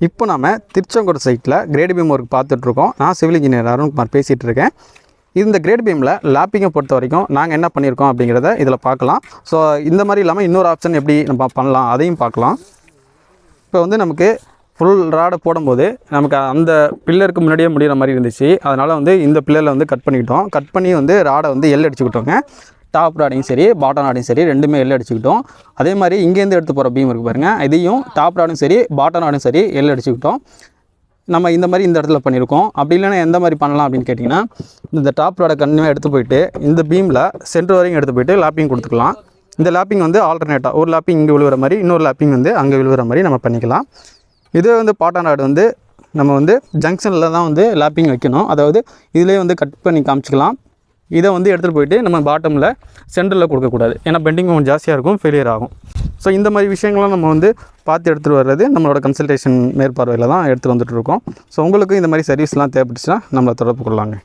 இப்போ நம்ம திருச்செங்கோடு சைட்டில் கிரேட் பீம் ஒர்க் பார்த்துட்ருக்கோம். நான் சிவில் இன்ஜினியர் அருண்குமார் பேசிகிட்டு இருக்கேன். இந்த கிரேட் பீமில் லேப்பிங்கை பொறுத்த வரைக்கும் நாங்கள் என்ன பண்ணியிருக்கோம் அப்படிங்கிறத இதில் பார்க்கலாம். ஸோ இந்த மாதிரி இல்லாமல் இன்னொரு ஆப்ஷன் எப்படி நம்ம பண்ணலாம் அதையும் பார்க்கலாம். இப்போ வந்து நமக்கு ஃபுல் ராடை போடும்போது நமக்கு அந்த பில்லருக்கு முன்னாடியே முடிகிற மாதிரி இருந்துச்சு. அதனால் வந்து இந்த பில்லரில் வந்து கட் பண்ணிக்கிட்டோம். கட் பண்ணி வந்து ராடை வந்து எல் அடிச்சுக்கிட்டோங்க. டாப் ராடையும் சரி பாட்டம் ராடையும் சரி ரெண்டுமே எல் அடிச்சுக்கிட்டோம். அதே மாதிரி இங்கேருந்து எடுத்து போகிற பீம் இருக்குது பாருங்கள், இதையும் டாப் ராடும் சரி பாட்டம் ராடும் சரி எல் அடிச்சுக்கிட்டோம். நம்ம இந்த மாதிரி இந்த இடத்துல பண்ணியிருக்கோம். அப்படி இல்லைன்னா எந்த மாதிரி பண்ணலாம் அப்படின்னு கேட்டிங்கன்னா, இந்த டாப் ராடை கண்டிப்பாக எடுத்து போயிட்டு இந்த பீமில் சென்டர் வரைக்கும் எடுத்து போயிட்டு லாப்பிங் கொடுத்துக்கலாம். இந்த லாப்பிங் வந்து ஆல்டர்னேட்டாக ஒரு லாப்பிங் இங்கே விழுகிற மாதிரி இன்னொரு லாப்பிங் வந்து அங்கே விழுகிற மாதிரி நம்ம பண்ணிக்கலாம். இதே வந்து பாட்டம் ராடு வந்து நம்ம வந்து ஜங்ஷனில் தான் வந்து லாப்பிங் வைக்கணும். அதாவது இதிலே வந்து கட் பண்ணி காமிச்சிக்கலாம். இதை வந்து எடுத்துகிட்டு போயிட்டு நம்ம பாட்டமில் சென்டரில் கொடுக்கக்கூடாது. ஏன்னா பெண்டிங் கொஞ்சம் ஜாஸ்தியாக இருக்கும், ஃபெயிலியர் ஆகும். ஸோ இந்த மாதிரி விஷயங்கள்லாம் நம்ம வந்து பார்த்து எடுத்துகிட்டு வர்றது நம்மளோட கன்சல்டேஷன் மேற்பார்வையில் தான் எடுத்துகிட்டு வந்துட்டு இருக்கோம். ஸோ உங்களுக்கு இந்த மாதிரி சர்வீஸ்லாம் தேவைப்பட்டுச்சுன்னா நம்மளை தொடர்பு கொள்ளலாங்க.